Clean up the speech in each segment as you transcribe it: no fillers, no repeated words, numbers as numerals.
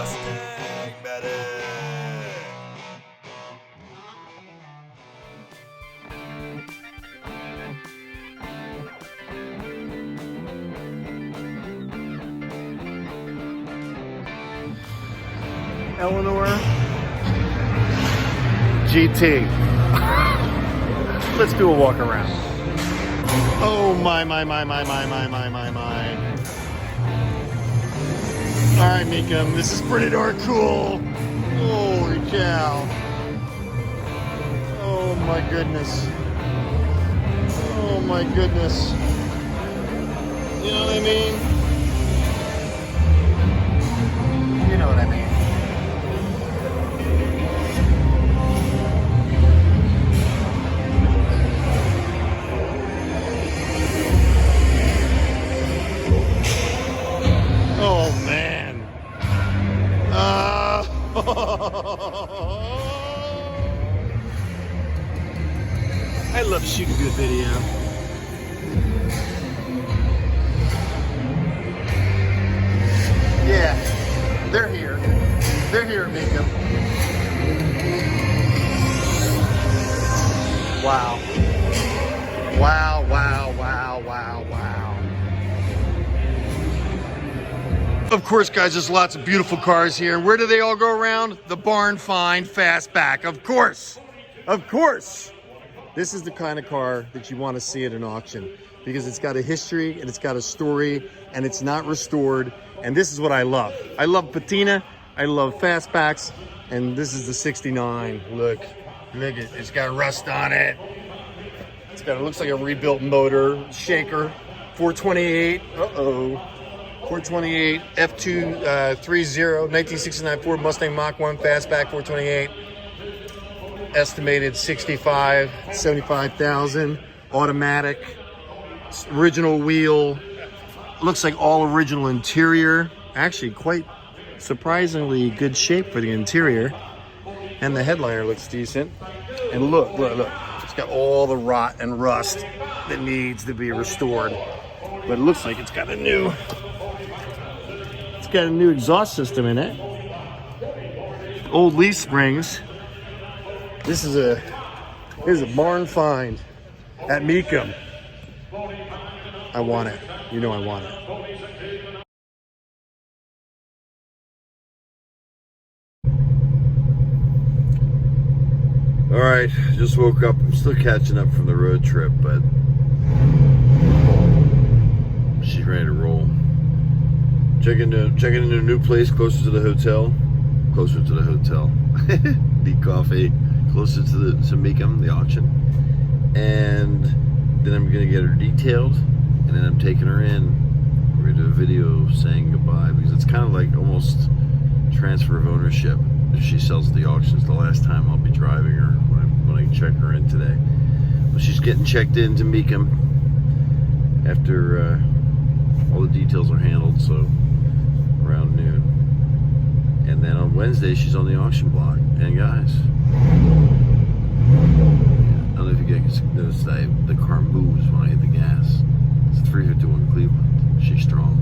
MustangMedic. Eleanor GT. Let's do a walk around. Oh my. All right, Mecum, this is pretty darn cool. Holy cow. Oh my goodness. Oh my goodness. You know what I mean? You know what I mean. Oh man. I love shooting good video. Yeah, they're here. They're here, Mecum. Wow. Wow. Of course, guys, there's lots of beautiful cars here. Where do they all go around? The barn find fastback. Of course. Of course. This is the kind of car that you want to see at an auction because it's got a history and it's got a story and it's not restored. And this is what I love. I love patina. I love fastbacks. And this is the 69. Look at it. It's got rust on it. It looks like a rebuilt motor, shaker, 428. 428 F230 1969 Ford Mustang Mach 1 fastback 428. Estimated 75,000. Automatic. Original wheel. Looks like all original interior. Actually, quite surprisingly good shape for the interior. And the headliner looks decent. And look. It's got all the rot and rust that needs to be restored. But it looks like it's got a new exhaust system in it. Old leaf springs. This is a barn find at Mecum. I want it. You know I want it. All right, just woke up. I'm still catching up from the road trip, but she's ready to roll. Checking into a new place closer to the hotel. Need coffee closer to Mecum, the auction. And then I'm gonna get her detailed, and then I'm taking her in. We're gonna do a video saying goodbye because it's kind of like almost transfer of ownership. If she sells at the auctions, the last time I'll be driving her when I check her in today. But she's getting checked into Mecum after all the details are handled, so around noon. And then on Wednesday, she's on the auction block. And guys, I don't know if you guys noticed that the car moves when I hit the gas. It's a 351 Cleveland. She's strong.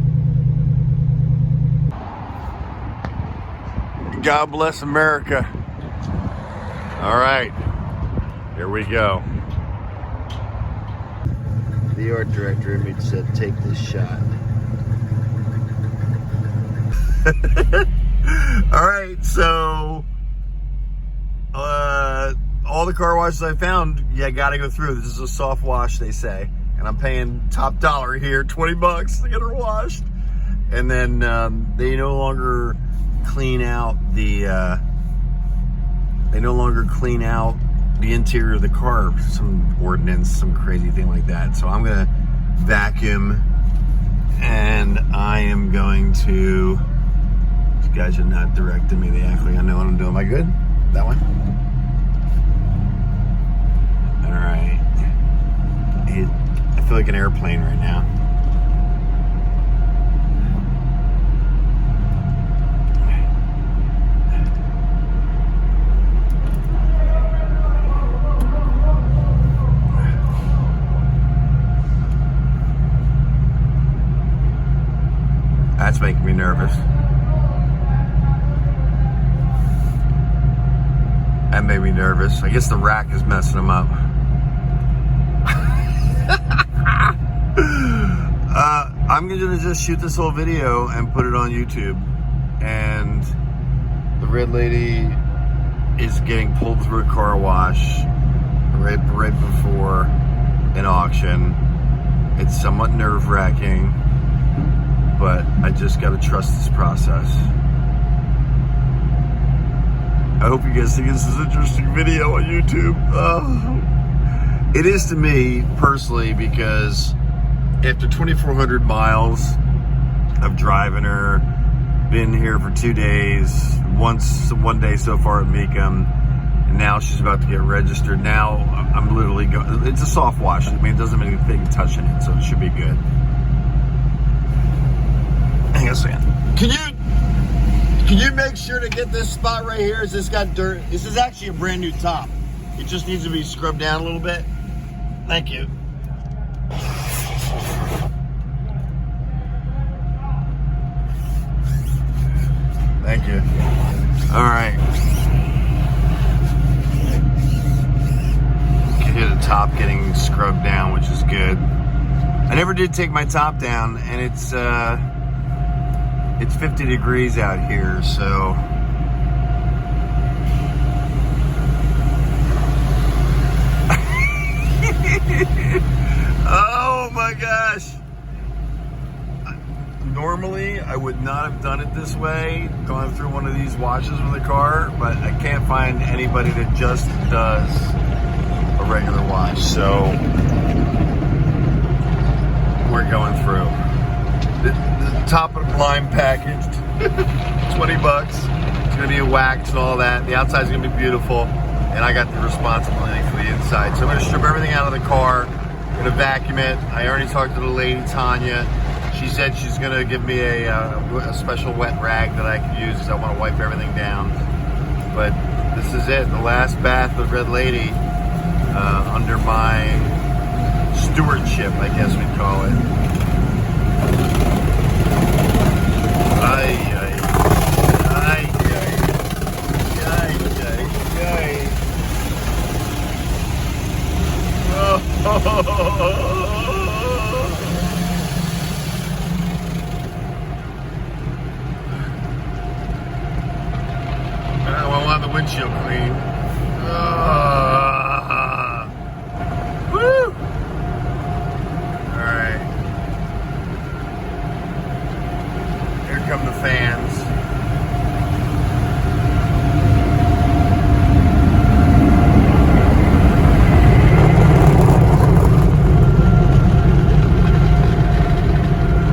God bless America. All right, here we go. The art director in me said, take this shot. All right, so all the car washes I found, you gotta go through. This is a soft wash, they say, and I'm paying top dollar here, $20 to get her washed. And then they no longer clean out the interior of the car, some ordinance, some crazy thing like that. So I'm gonna vacuum, and I am going to. These guys are not directing me. They act like I know what I'm doing. Am I good? That one? All right. I feel like an airplane right now. That's making me nervous. made me nervous. I guess the rack is messing them up. I'm gonna just shoot this whole video and put it on YouTube. And the red lady is getting pulled through a car wash right before an auction. It's somewhat nerve-wracking, but I just gotta trust this process. I hope you guys think this is an interesting video on YouTube. It is to me personally, because after 2,400 miles of driving her, been here for 2 days, one day so far at Mecum, and now she's about to get registered. Now I'm literally going, it's a soft wash. I mean, it doesn't mean anything touching it, so it should be good. Hang on a second. Can you make sure to get this spot right here? Has this got dirt? This is actually a brand new top. It just needs to be scrubbed down a little bit. Thank you. Thank you. All right. Can hear the top getting scrubbed down, which is good. I never did take my top down, and it's 50 degrees out here, so oh my gosh. Normally, I would not have done it this way, going through one of these washes with a car, but I can't find anybody that just does a regular wash, so we're going through. The top of the line packaged, 20 bucks. It's gonna be a wax and all that. The outside's gonna be beautiful, and I got the responsibility for the inside. So I'm gonna strip everything out of the car, I'm gonna vacuum it. I already talked to the lady, Tanya. She said she's gonna give me a special wet rag that I can use because I wanna wipe everything down. But this is it, the last bath of Red Lady under my stewardship, I guess we'd call it. Ay, ay, ay, ay, ay, ay. I want the windshield clean. Woo! All right. Here come the fans.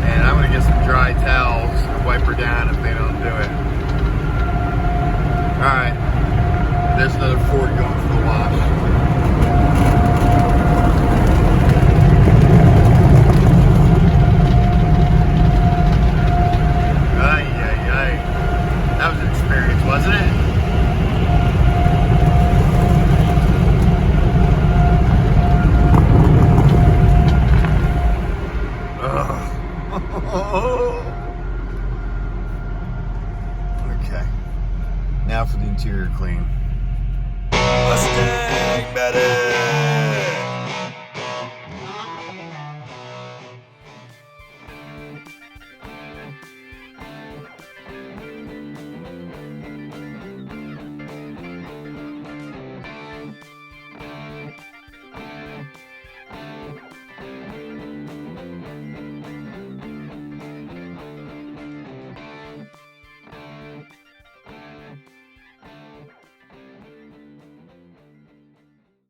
And I'm gonna get some dry towels and wipe her down if they don't do it. All right. There's another Ford going for the wash. That was an experience, wasn't it? Okay. Now for the interior clean. MustangMedics.